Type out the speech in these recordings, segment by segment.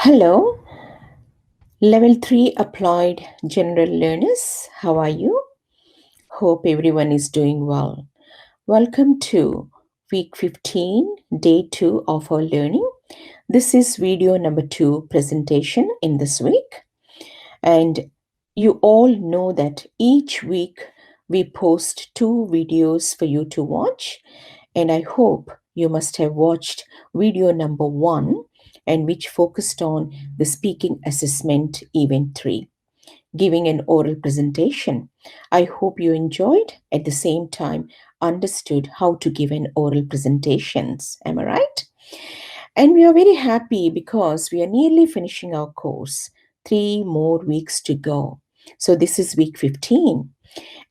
Hello, Level 3 Applied General Learners. How are you? Hope everyone is doing well. Welcome to week 15, day 2 of our learning. This is video number 2 presentation in this week. And you all know that each week we post 2 videos for you to watch. And I hope you must have watched video number 1 and which focused on the speaking assessment event 3, giving an oral presentation. I hope you enjoyed, at the same time understood how to give an oral presentations. Am I right? And we are very happy because we are nearly finishing our course. 3 more weeks to go. So this is week 15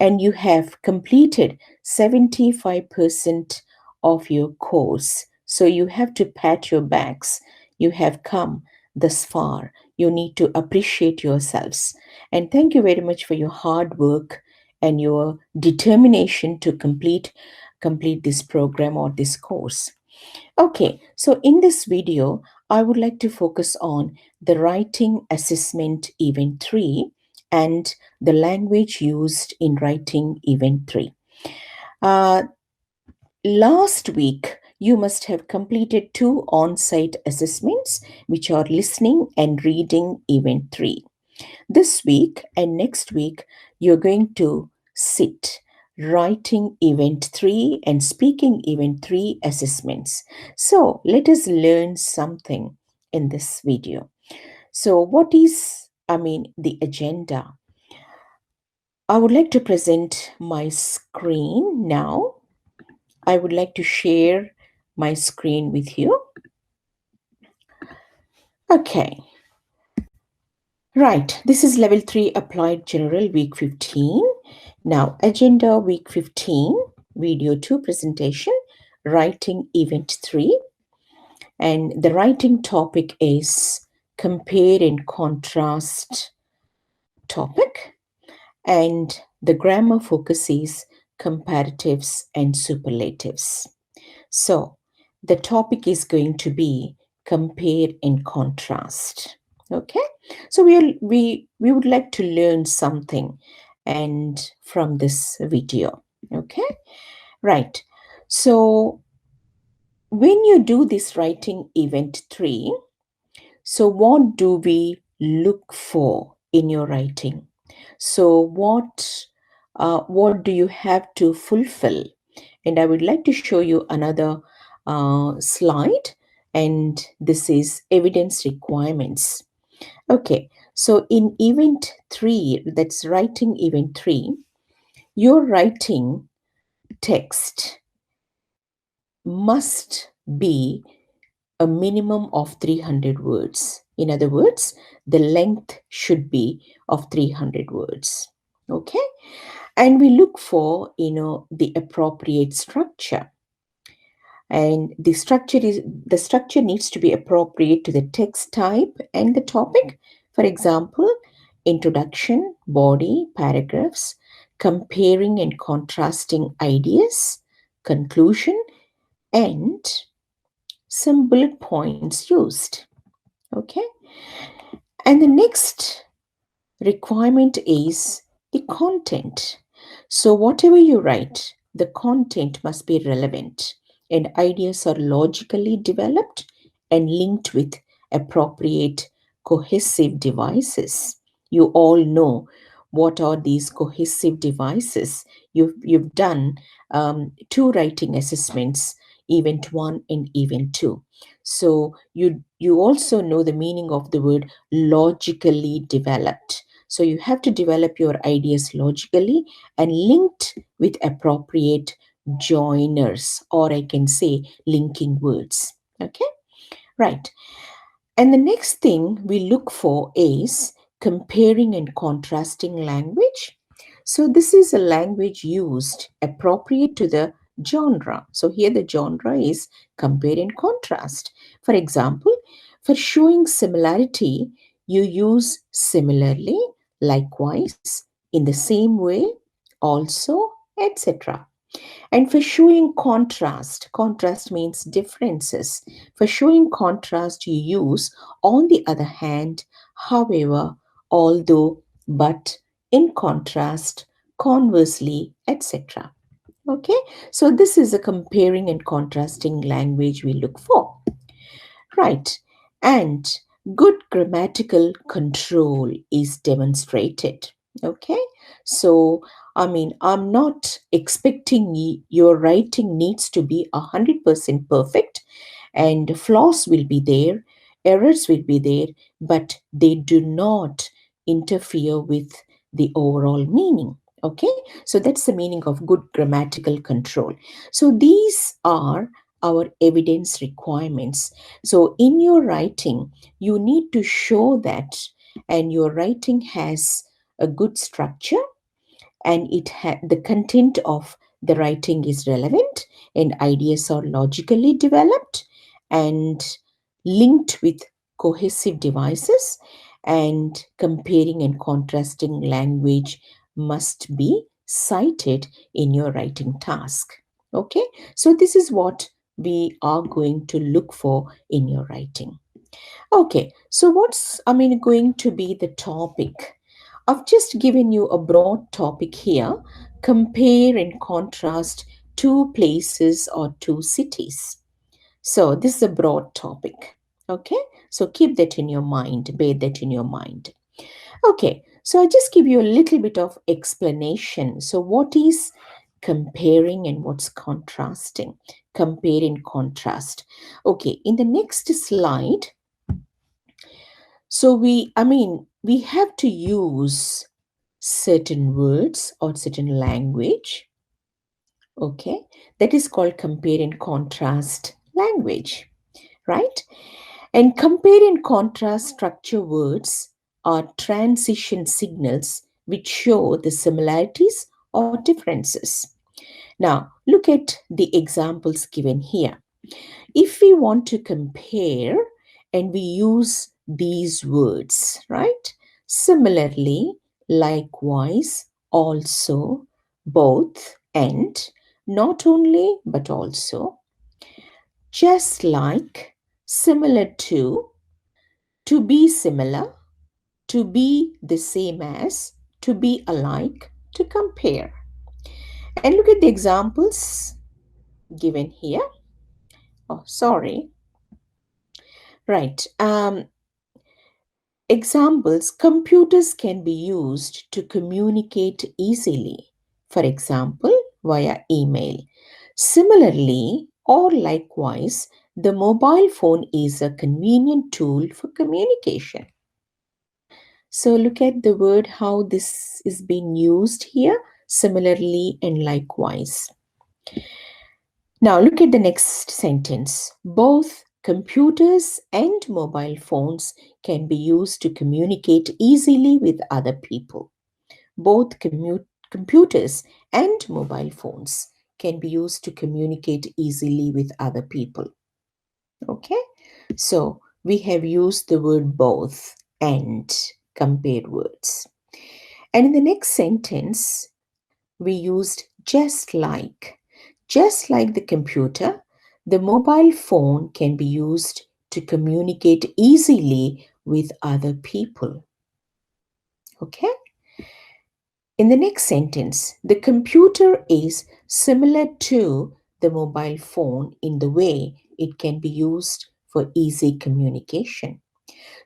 and you have completed 75% of your course. So you have to pat your backs. You have come thus far. You need to appreciate yourselves. And thank you very much for your hard work and your determination to complete this program or this course. Okay, so in this video, I would like to focus on the writing assessment event 3 and the language used in writing event 3. Uh, Last week, you must have completed 2 on-site assessments, which are listening and reading event 3. This week and next week, you're going to sit writing event 3 and speaking event 3 assessments. So let us learn something in this video. So what is, the agenda? I would like to present my screen now. I would like to share my screen with you. Okay. Right, this is level 3 applied general week 15. Now, agenda week 15, video 2 presentation, writing event 3. And the writing topic is compare and contrast topic. And the grammar focus is comparatives and superlatives. So, the topic is going to be compare and contrast. Okay, so we would like to learn something and from this video. Okay, right. So when you do this writing event 3, so what do we look for in your writing? So what do you have to fulfill? And I would like to show you another slide, and this is evidence requirements. Okay, so in event 3, that's writing event 3, your writing text must be a minimum of 300 words. In other words, the length should be of 300 words. Okay, and we look for the appropriate structure, and the structure needs to be appropriate to the text type and the topic. For example, introduction, body, paragraphs, comparing and contrasting ideas, conclusion, and some bullet points used. Okay, and the next requirement is the content. So whatever you write, the content must be relevant and ideas are logically developed and linked with appropriate cohesive devices. You all know what are these cohesive devices. You've done 2 writing assessments, event 1 and event 2. So you also know the meaning of the word logically developed. So you have to develop your ideas logically and linked with appropriate joiners, or I can say linking words. Okay, right. And the next thing we look for is comparing and contrasting language. So this is a language used appropriate to the genre. So here the genre is compare and contrast. For example, for showing similarity, you use similarly, likewise, in the same way, also, etc. And for showing contrast, contrast means differences. For showing contrast, you use on the other hand, however, although, but, in contrast, conversely, etc. Okay, so this is a comparing and contrasting language we look for. Right. And good grammatical control is demonstrated. Okay. So, I'm not expecting your writing needs to be 100% perfect, and flaws will be there, errors will be there, but they do not interfere with the overall meaning. Okay. So, that's the meaning of good grammatical control. So, these are our evidence requirements. So, in your writing, you need to show that, and your writing has a good structure, and the content of the writing is relevant, and ideas are logically developed and linked with cohesive devices, and comparing and contrasting language must be cited in your writing task. Okay, so this is what we are going to look for in your writing. Okay, so what's going to be the topic? I've just given you a broad topic here. Compare and contrast two places or two cities. So this is a broad topic. Okay, so keep that in your mind, bear that in your mind. Okay, so I just give you a little bit of explanation. So what is comparing and what's contrasting? Compare and contrast. Okay, in the next slide, so we have to use certain words or certain language, okay? That is called compare and contrast language, right? And compare and contrast structure words are transition signals which show the similarities or differences. Now, look at the examples given here. If we want to compare and we use these words, right? Similarly, likewise, also, both, and, not only, but also, just like, similar to be similar, to be the same as, to be alike, to compare. And look at the examples given here. Oh, sorry. Right. Examples: computers can be used to communicate easily, for example, via email. Similarly, or likewise, the mobile phone is a convenient tool for communication. So, look at the word how this is being used here: similarly and likewise. Now, look at the next sentence. Both computers and mobile phones can be used to communicate easily with other people. Both computers and mobile phones can be used to communicate easily with other people. Okay, so we have used the word both and compared words. And in the next sentence, we used just like. Just like the computer, the mobile phone can be used to communicate easily with other people. Okay? In the next sentence, the computer is similar to the mobile phone in the way it can be used for easy communication.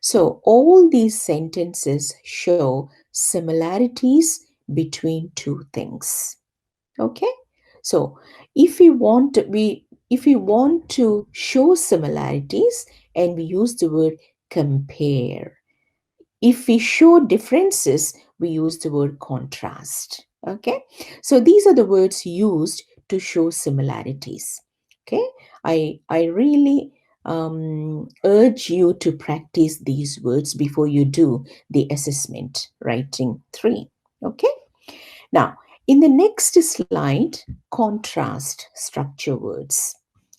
So, all these sentences show similarities between two things. Okay, so if we want to show similarities, and we use the word compare. If we show differences, we use the word contrast. Okay, so these are the words used to show similarities. Okay, I really urge you to practice these words before you do the assessment writing 3. Okay, now, in the next slide, contrast structure words.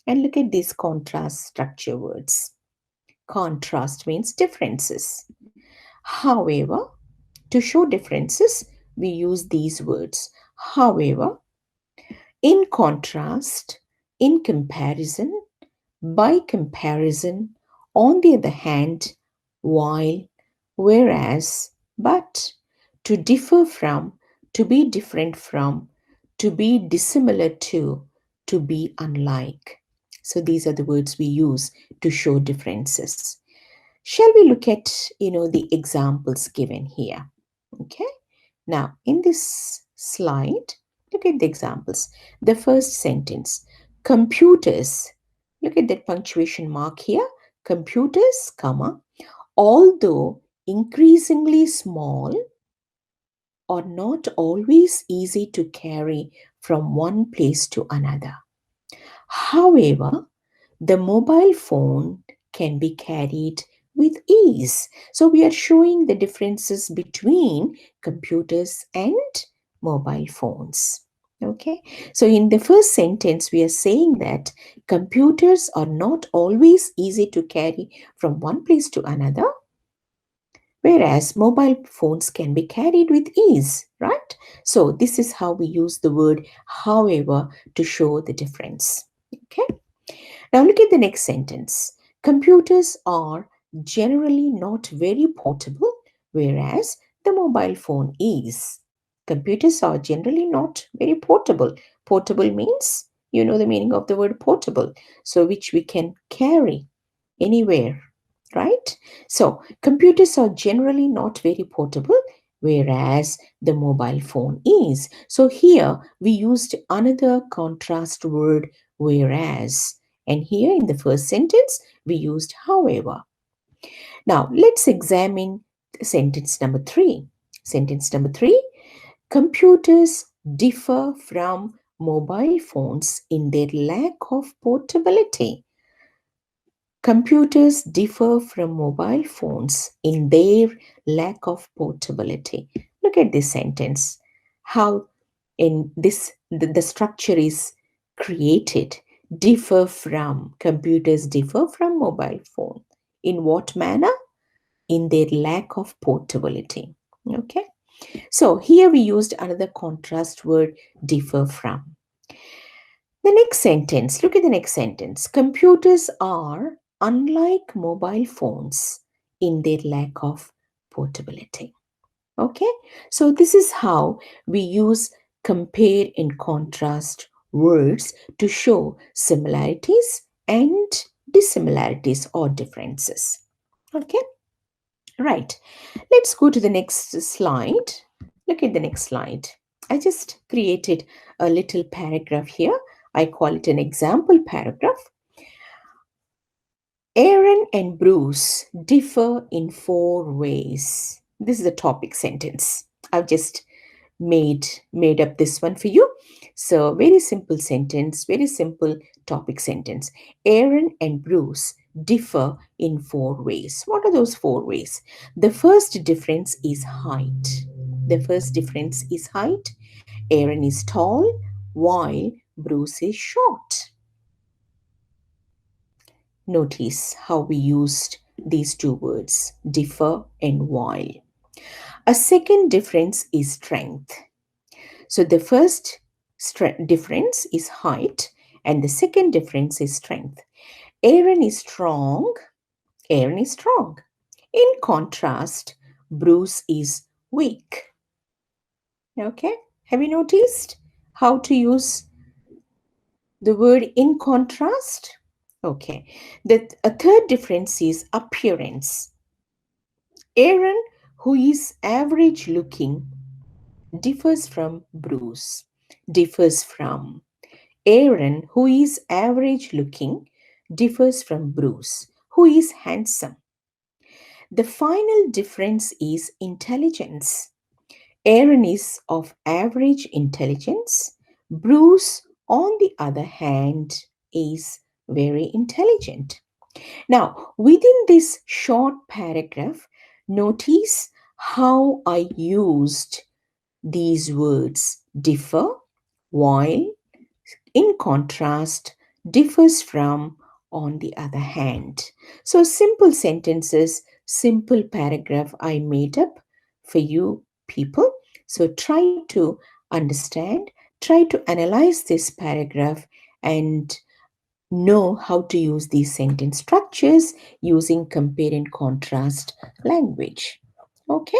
And look at these contrast structure words. Contrast means differences. However, to show differences, we use these words. However, In contrast, in comparison, by comparison, on the other hand, while, whereas, but, to differ from, to be different from, to be dissimilar to be unlike. So these are the words we use to show differences. Shall we look at, the examples given here? Okay. Now, in this slide, look at the examples. The first sentence, computers. Look at that punctuation mark here. Computers, comma, although increasingly small, are not always easy to carry from one place to another. However, the mobile phone can be carried with ease. So we are showing the differences between computers and mobile phones. Okay, so in the first sentence, we are saying that computers are not always easy to carry from one place to another, whereas mobile phones can be carried with ease, right? So this is how we use the word however to show the difference. Okay. Now look at the next sentence. Computers are generally not very portable, whereas the mobile phone is. Computers are generally not very portable. Portable means, you know the meaning of the word portable, so which we can carry anywhere, right? So computers are generally not very portable, whereas the mobile phone is. So here we used another contrast word, whereas. And here in the first sentence, we used however. Now, let's examine sentence number 3. Sentence number 3, computers differ from mobile phones in their lack of portability. Computers differ from mobile phones in their lack of portability. Look at this sentence. How in this the structure is created. Differ from. Computers differ from mobile phone. In what manner? In their lack of portability. Okay. So here we used another contrast word, differ from. The next sentence, look at the next sentence. Computers are unlike mobile phones in their lack of portability. Okay, so this is how we use compare and contrast words to show similarities and dissimilarities or differences. Okay, right. Let's go to the next slide. Look at the next slide. I just created a little paragraph here. I call it an example paragraph. Aaron and Bruce differ in 4 ways. This is a topic sentence. I've just made up this one for you. So very simple sentence, very simple topic sentence. Aaron and Bruce differ in 4 ways. What are those 4 ways? The first difference is height. The first difference is height. Aaron is tall while Bruce is short. Notice how we used these two words, differ and while. A second difference is strength. So the first difference is height and the second difference is strength. Aaron is strong. Aaron is strong. In contrast, Bruce is weak. Okay, have you noticed how to use the word in contrast? Okay, a third difference is appearance. Aaron, who is average looking, differs from Bruce. Differs from. Aaron, who is average looking, differs from Bruce, who is handsome. The final difference is intelligence. Aaron is of average intelligence. Bruce, on the other hand, is very intelligent. Now, within this short paragraph, notice how I used these words differ, while, in contrast, differs from, on the other hand. So simple sentences, simple paragraph I made up for you people. So try to understand, Try to analyze this paragraph and know how to use these sentence structures using compare and contrast language. Okay,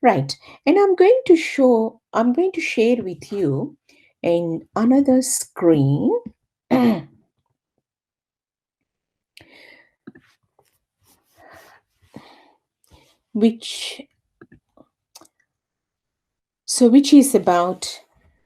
right. And I'm going to share with you in another screen, which which is about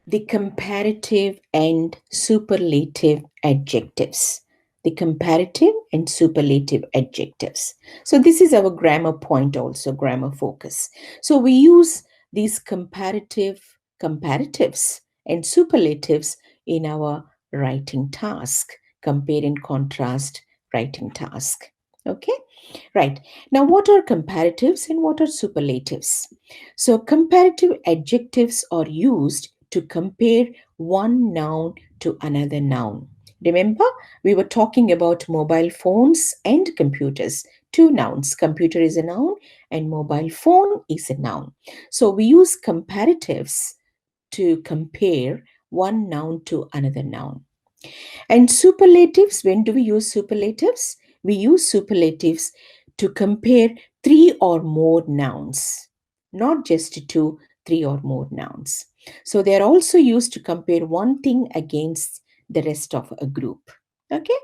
the comparative and superlative adjectives. The comparative and superlative adjectives. So this is our grammar point also, grammar focus. So we use these comparatives and superlatives in our writing task, compare and contrast writing task. Okay? Right. Now, what are comparatives and what are superlatives? So, comparative adjectives are used to compare one noun to another noun. Remember, we were talking about mobile phones and computers. Two nouns. Computer is a noun and mobile phone is a noun. So, we use comparatives to compare one noun to another noun. And superlatives, when do we use superlatives? We use superlatives to compare three or more nouns, not just two, three or more nouns. So they are also used to compare one thing against the rest of a group. Okay,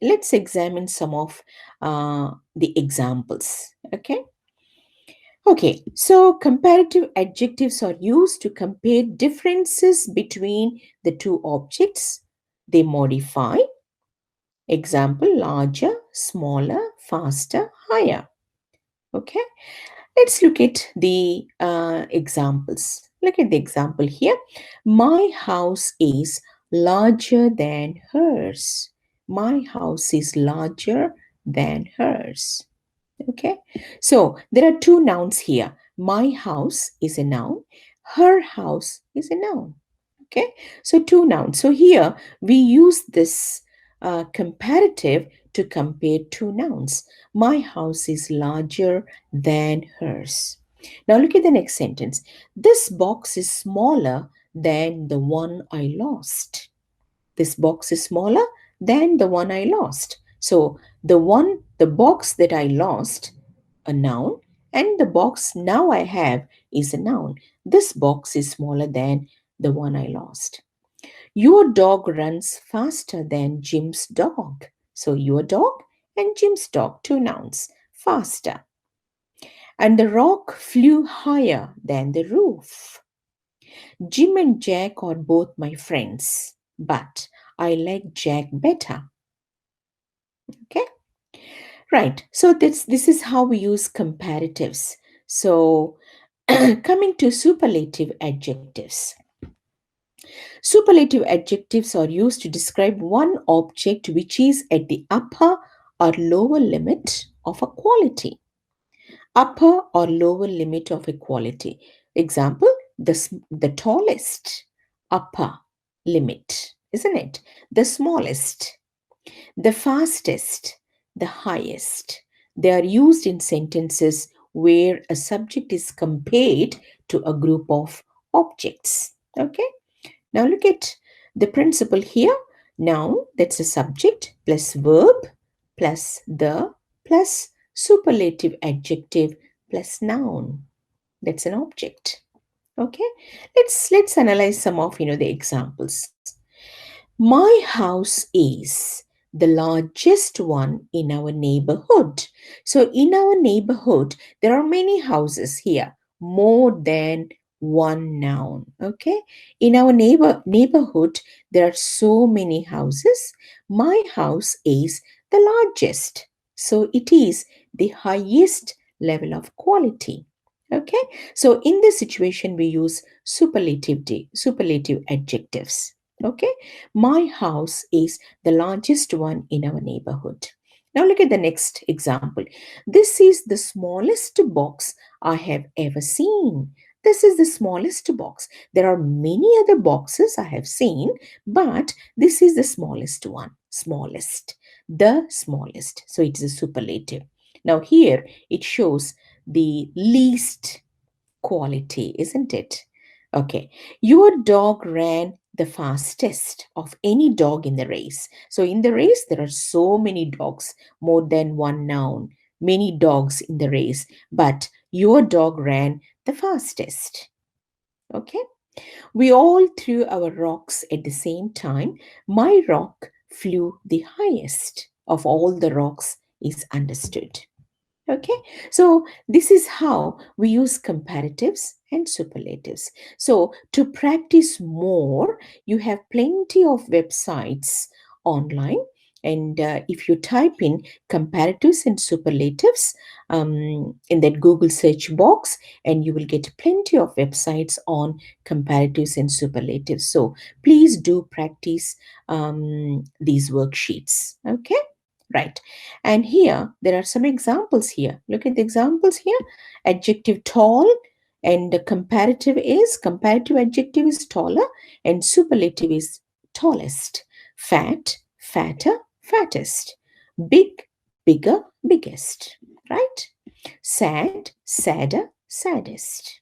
let's examine some of the examples. Okay, so comparative adjectives are used to compare differences between the two objects. They modify. Example, larger, smaller, faster, higher. Okay, let's look at the examples. Look at the example here. My house is larger than hers. My house is larger than hers. Okay, so there are two nouns here. My house is a noun, her house is a noun. Okay, so two nouns. So here we use this comparative to compare two nouns. My house is larger than hers. Now look at the next sentence. This box is smaller than the one I lost. This box is smaller than the one I lost. So the box that I lost, a noun, and the box now I have is a noun. This box is smaller than the one I lost. Your dog runs faster than Jim's dog. So your dog and Jim's dog, two nouns, faster. And the rock flew higher than the roof. Jim and Jack are both my friends, but I like Jack better. Okay, right. So this is how we use comparatives. So coming to superlative adjectives. Superlative adjectives are used to describe one object which is at the upper or lower limit of a quality. Upper or lower limit of a quality. Example, the tallest, upper limit, isn't it? The smallest, the fastest, the highest. They are used in sentences where a subject is compared to a group of objects. Okay, now look at the principle here. Noun, that's a subject, plus verb, plus the, plus superlative adjective, plus noun. That's an object. Okay, let's analyze some of the examples. My house is the largest one in our neighborhood. So in our neighborhood, there are many houses here, more than one noun. Okay. In our neighborhood, there are so many houses. My house is the largest. So it is the highest level of quality. Okay. So in this situation, we use superlative adjectives. Okay, my house is the largest one in our neighborhood. Now look at the next example. This is the smallest box I have ever seen. This is the smallest box. There are many other boxes I have seen, but this is the smallest one. Smallest. The smallest. So it is a superlative. Now here it shows the least quality, isn't it? Okay, your dog ran the fastest of any dog in the race. So, in the race, there are so many dogs, more than one noun, many dogs in the race, but your dog ran the fastest. Okay, we all threw our rocks at the same time. My rock flew the highest of all the rocks, is understood. Okay, so this is how we use comparatives and superlatives. So, to practice more, you have plenty of websites online. And if you type in comparatives and superlatives in that Google search box, and you will get plenty of websites on comparatives and superlatives. So, please do practice these worksheets. Okay. Right. And here, there are some examples here. Look at the examples here. Adjective tall, and the comparative adjective is taller, and superlative is tallest. Fat, fatter, fattest. Big, bigger, biggest. Right? Sad, sadder, saddest.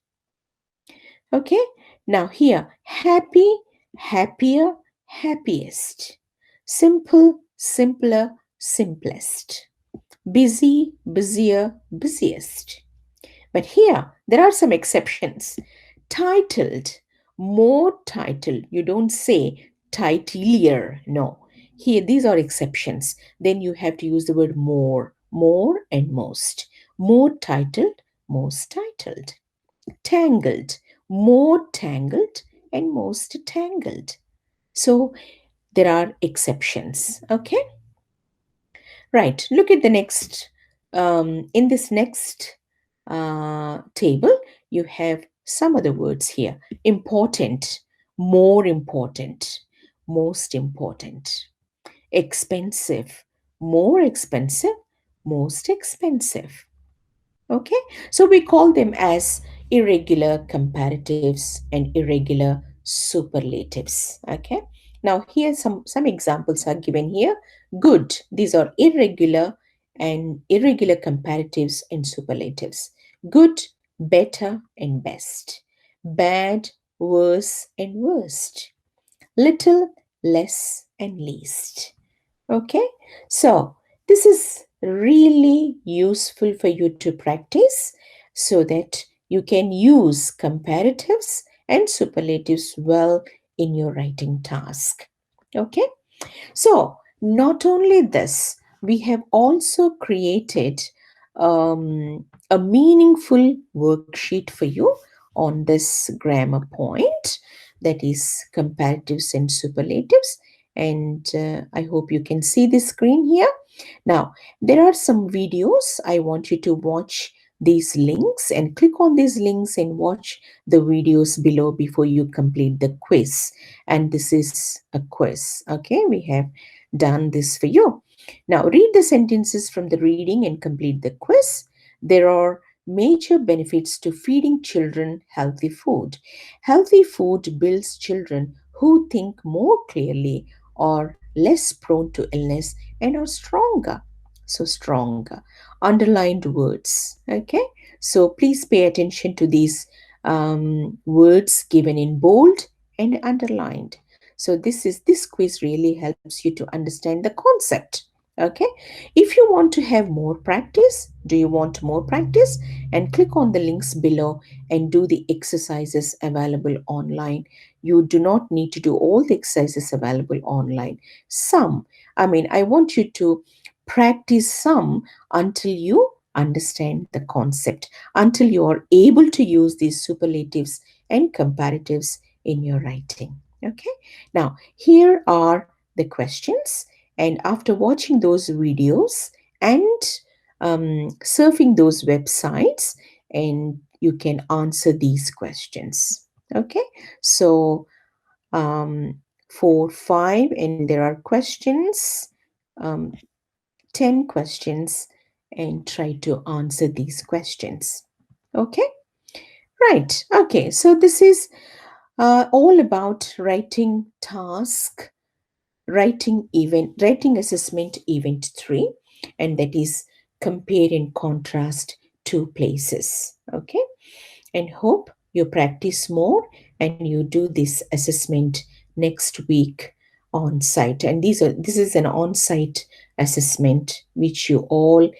Okay. Now here, happy, happier, happiest. Simple, simpler, simplest. Busy, busier, busiest. But here, there are some exceptions. Titled, more titled. You don't say titlier. No. Here, these are exceptions. Then you have to use the word more and most. More titled, most titled. Tangled, more tangled, and most tangled. So there are exceptions. Okay. Right. Look at the next. In this next table, you have some other words here. Important, more important, most important. Expensive, more expensive, most expensive. Okay, so we call them as irregular comparatives and irregular superlatives. Okay, now here some examples are given here. Good, these are irregular and irregular comparatives and superlatives. Good, better, and best. Bad, worse, and worst. Little, less, and least. Okay, so this is really useful for you to practice so that you can use comparatives and superlatives well in your writing task. Okay, so not only this, we have also created a meaningful worksheet for you on this grammar point, that is comparatives and superlatives. And I hope you can see the screen here. Now, there are some videos. I want you to watch these links and click on these links and watch the videos below before you complete the quiz. And this is a quiz. Okay, we have done this for you. Now, read the sentences from the reading and complete the quiz. There are major benefits to feeding children healthy food. Healthy food builds children who think more clearly, are less prone to illness, and are stronger. So, stronger. Underlined words. Okay, so please pay attention to these words given in bold and underlined. So this quiz really helps you to understand the concept. Okay, if you want to have more practice, do you want more practice, and click on the links below and do the exercises available online. You do not need to do all the exercises available online. Some, I want you to practice some until you understand the concept, until you are able to use these superlatives and comparatives in your writing. Okay, now here are the questions, and after watching those videos and surfing those websites, and you can answer these questions. Okay, so 4, 5, and there are questions, um, 10 questions, and try to answer these questions. Okay, right. Okay, so this is all about writing task, writing assessment event 3, and that is compare and contrast two places. Okay, and hope you practice more and you do this assessment next week on site. And this is an on site assessment which you all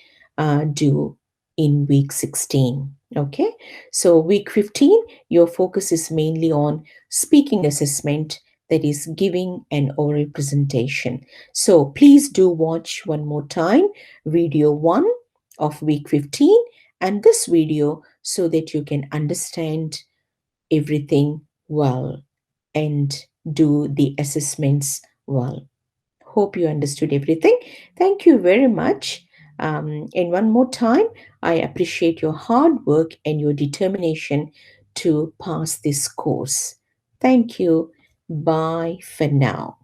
do in week 16. Okay, so week 15, your focus is mainly on speaking assessment, that is giving an oral presentation. So please do watch one more time video 1 of week 15 and this video so that you can understand everything well and do the assessments well. Hope you understood everything. Thank you very much. And one more time, I appreciate your hard work and your determination to pass this course. Thank you. Bye for now.